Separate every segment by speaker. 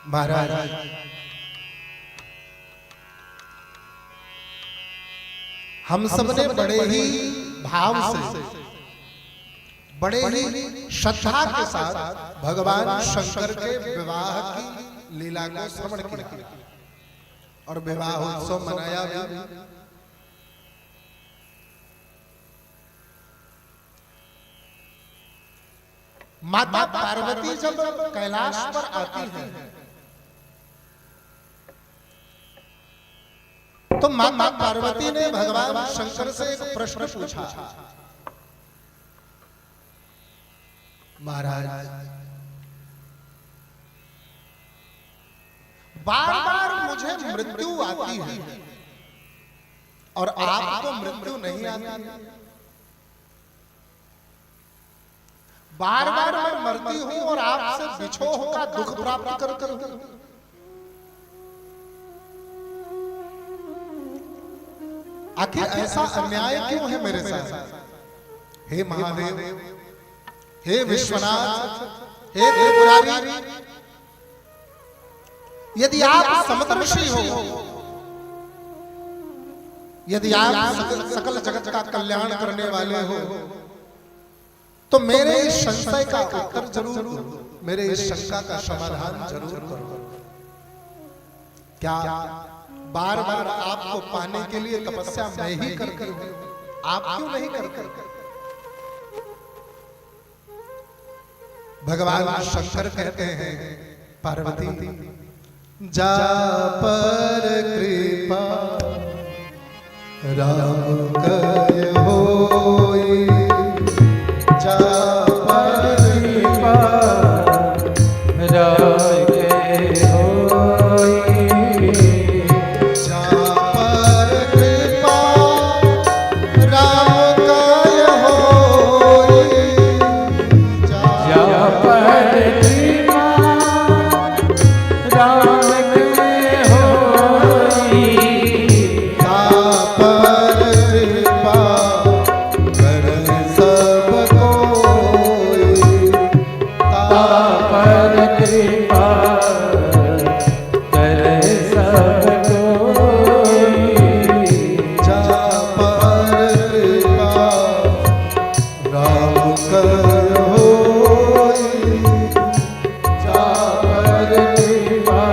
Speaker 1: महाराज हम सबने बड़े ही भाव से, बड़े ही श्रद्धा के साथ भगवान शंकर के विवाह की लीला को श्रवण किया और विवाह उत्सव मनाया भी। माता पार्वती जब कैलाश पर आती है तो माता पार्वती ने भगवान शंकर से एक प्रश्न पूछा, महाराज बार बार मुझे मृत्यु आती है और आपको मृत्यु नहीं आती। बार बार मैं मरती हूं और आपसे बिछोह का दुख प्राप्त करती हूं। आखिर ऐसा अन्याय क्यों है मेरे साथ? हे महादेव, हे विश्वनाथ, हे त्रिपुरारी, यदि आप समदर्शी हो, यदि आप सकल जगत का कल्याण करने वाले हो, तो मेरे इस संशय का उत्तर जरूर दो, मेरे इस शंका का समाधान जरूर करो। क्या बार बार आपको पाने के लिए तपस्या मैं ही करती हूं, आप क्यों नहीं करते? भगवान शंकर कहते हैं, पार्वती जा पर कृपा राम कय होई, जा पर कृपा राम कय होई, जा पर कृपा राम कय होई, जा पर कृपा राम कय होई, जा पर कृपा करहि सब कोई, ता पर कृपा करहि सब कोई, जा पर कृपा राम कय होई, जा पर कृपा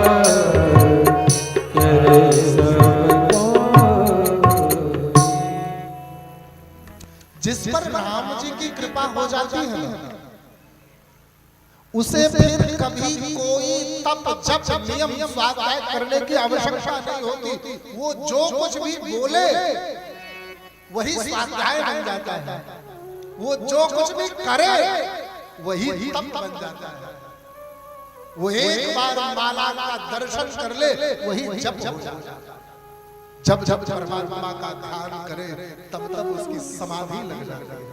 Speaker 1: करहि सब कोई। जिस पर राम जी की कृपा हो जाती है ना, उसे फिर कभी कोई तप जप नियम स्वाध्याय करने की आवश्यकता नहीं होती। वो जो कुछ भी बोले वही स्वाध्याय बन जाता है, वो जो कुछ भी करे वही तप बन जाता है। वो एक बार माला का दर्शन कर ले वही जप हो जाता है। जब जब परमात्मा का ध्यान करे तब तब उसकी समाधि लग जाती है।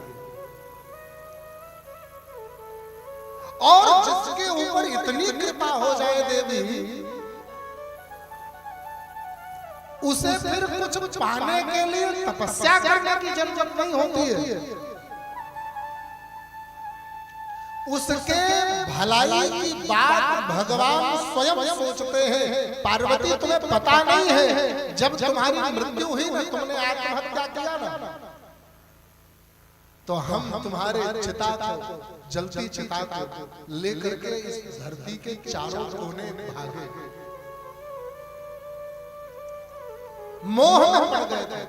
Speaker 1: और जिसके ऊपर इतनी कृपा हो जाए देवी, उसे फिर कुछ पाने के लिए तपस्या करने की जरूरत नहीं होती है। उसके भलाई की बात भगवान स्वयं सोचते हैं। पार्वती तुम्हें पता नहीं है, जब तुम्हारी मृत्यु हुई ना, तुमने आत्महत्या किया ना, तो हम तुम्हारे चिता को, जलती चिता को लेकर के इस धरती के चारों कोने भागे, मोह में पड़ गए थे।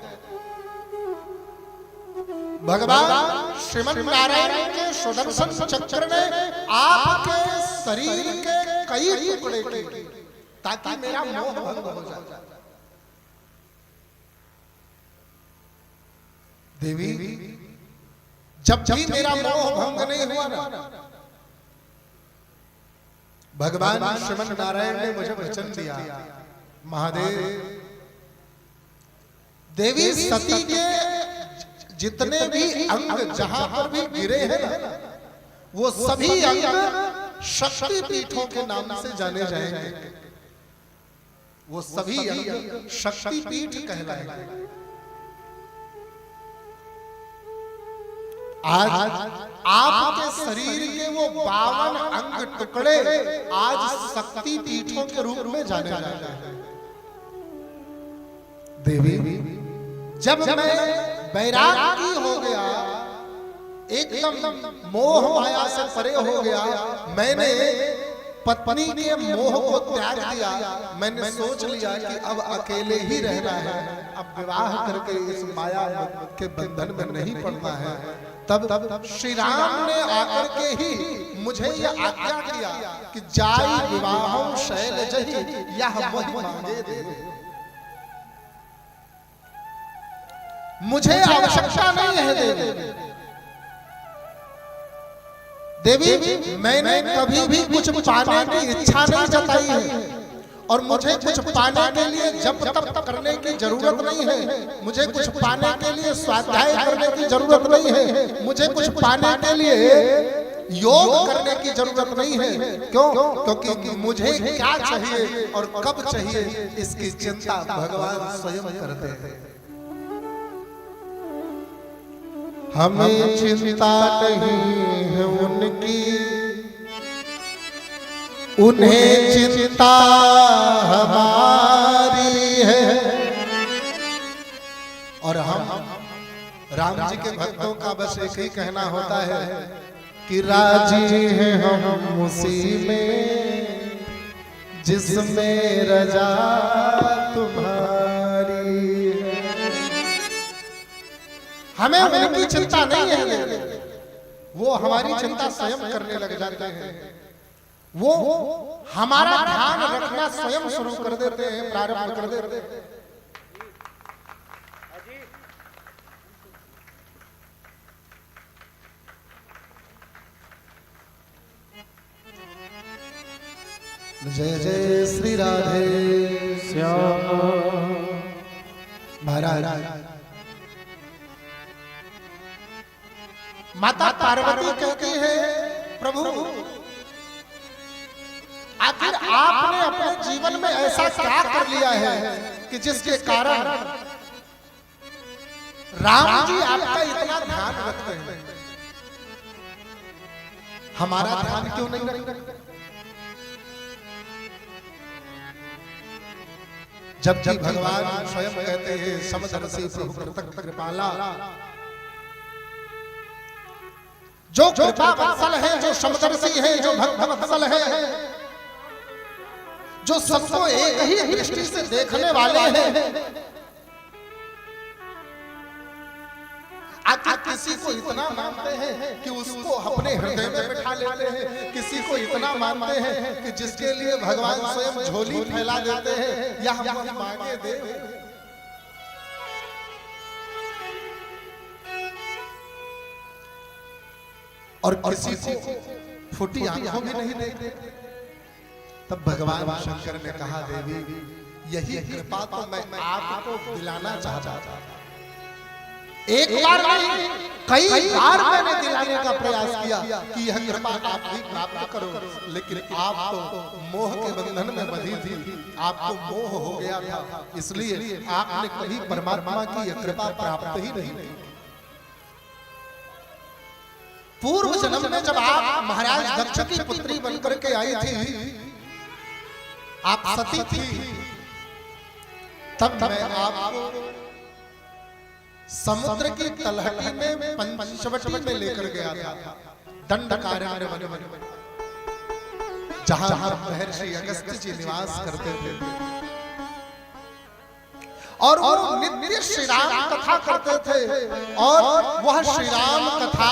Speaker 1: भगवान श्रीमन नारायण के सुदर्शन चक्र ने आपके शरीर के कई टुकड़े किए ताकि मेरा मोह भंग हो जाए। देवी, जब भी मेरा मोह भंग नहीं हुआ ना, भगवान श्रीमन नारायण ने मुझे वचन दिया, महादेव, देवी सती के जितने भी अंग जहां पर भी गिरे हैं ना, वो सभी अंग शक्ति पीठों के नाम से जाने जाएंगे। वो सभी अंग शक्ति पीठ कहलाएंगे। आज आपके शरीर के वो 52 अंग टुकड़े आज शक्ति पीठों के रूप में जाने जाते हैं। देवी, जब मैं बैरागी हो गया, एकदम मोह माया से परे हो गया, मैंने पत्नी के मोह को त्याग दिया, मैंने सोच लिया कि अब अकेले ही रहना है, अब विवाह करके इस माया के बंधन में नहीं पड़ना है। तब श्री राम ने आकर के ही मुझे यह आज्ञा किया कि जाई विवाह शैलजहि यह मोहि मांगे देव। मुझे आवश्यकता नहीं है देवी, मैंने कभी भी कुछ पाने की इच्छा नहीं जताई है, और मुझे कुछ पाने के लिए जब तब करने की जरूरत नहीं है, मुझे कुछ पाने के लिए स्वाध्याय करने की जरूरत नहीं है, मुझे कुछ पाने के लिए योग करने की जरूरत नहीं है। क्यों? क्योंकि मुझे क्या चाहिए और कब चाहिए इसकी चिंता भगवान स्वयं करते हैं। हमें चिंता नहीं है उनकी, उन्हें चिंता हमारी है। और हम राम जी के भक्तों का बस एक ही कहना होता है कि राजी हैं हम उसी में जिसमें रजा तुम्हारी है। हमें उनकी चिंता नहीं है, वो हमारी चिंता स्वयं करने लग जाते हैं। वो हमारा ध्यान रखना स्वयं शुरू कर देते हैं, प्रारंभ कर देते हैं। जय जय श्री राधे श्याम। महाराज, माता पार्वती कहती है, प्रभु आखिर आपने अपने जीवन में ऐसा क्या कर लिया है कि जिसके कारण राम जी आपका इतना ध्यान रखते हैं, हमारा ध्यान क्यों नहीं रखते? जबकि भगवान स्वयं कहते हैं, समदर्शी प्रभु कृतज्ञ कृपाला, जो कृपा वत्सल है, जो समदर्शी है, जो भक्त वत्सल है, जो सबको एक ही दृष्टि से देखने वाले हैं, आखिर किसी को इतना मानते हैं कि उसको अपने हृदय में बिठा लेते हैं, किसी को इतना मानते हैं कि जिसके लिए भगवान स्वयं झोली फैला देते हैं, या हम मांगे देव। और किसी को फूटी आंखों भी नहीं देखते। तब भगवान शंकर ने कहा, देवी यही कृपा तो मैं आपको दिलाना चाहता था। एक बार नहीं, कई बार मैंने दिलाने का प्रयास किया कि यह कृपा आप भी प्राप्त करो, लेकिन आप तो मोह के बंधन में बंधी थी, आपको मोह हो गया था, इसलिए आपने कभी परमात्मा की यह कृपा प्राप्त ही नहीं की। पूर्व जन्म में जब आप महाराज दक्ष की पुत्री बनकर के आई थी, आप सती थी, तब मैं आपको समुद्र की तलहटी में पंचवटी में लेकर गया था, दंडकारण्य वन में, जहां महर्षि अगस्त्य जी निवास करते थे, और वो नित्य श्री राम कथा करते थे। और वह श्री राम कथा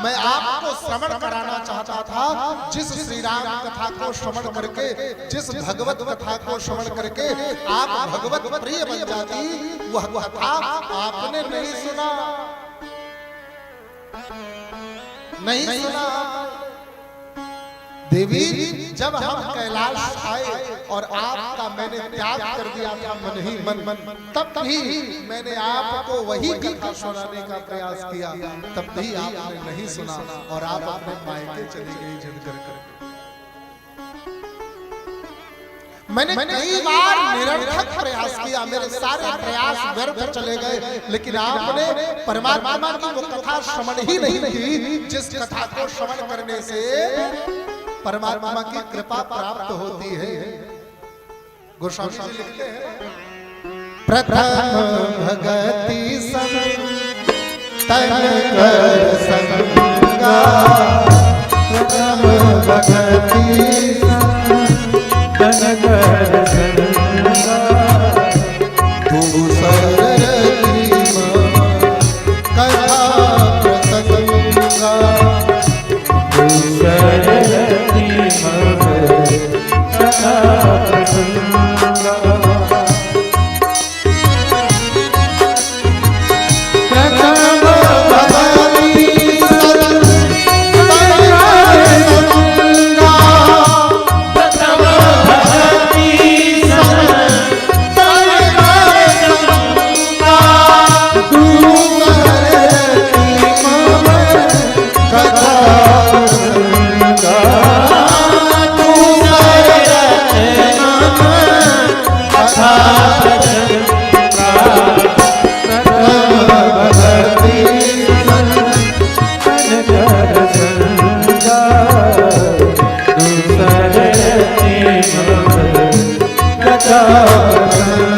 Speaker 1: मैं आपको श्रवण कराना चाहता था। जिस श्री राम कथा को श्रवण करके, जिस भगवत कथा को श्रवण करके आप भगवत प्रिय बन जाती, वह कथा आपने नहीं सुना, नहीं सुना। देवी, जब हम कैलाश आए और आपका मैंने त्याग कर दिया था मन ही मन, तब भी मैंने आपको वही कथा सुनाने का प्रयास किया, तब भी आपने नहीं सुना और आप अपने मायके चली गई जिद कर। मैंने कई बार निरर्थक प्रयास किया, मेरे सारे प्रयास व्यर्थ चले गए, लेकिन आपने परमात्मा की वो कथा श्रवण ही नहीं की जिस कथा को श्रवण करने से परमात्मा की कृपा प्राप्त होती है। गोस्वामी जी लिखते हैं, प्रथम भगति संग तन कर संगा, प्रथम भगति संग तन कर संगा, दूसर कथा प्रसंगा, दूसर कथा प्रसंगा,
Speaker 2: कथा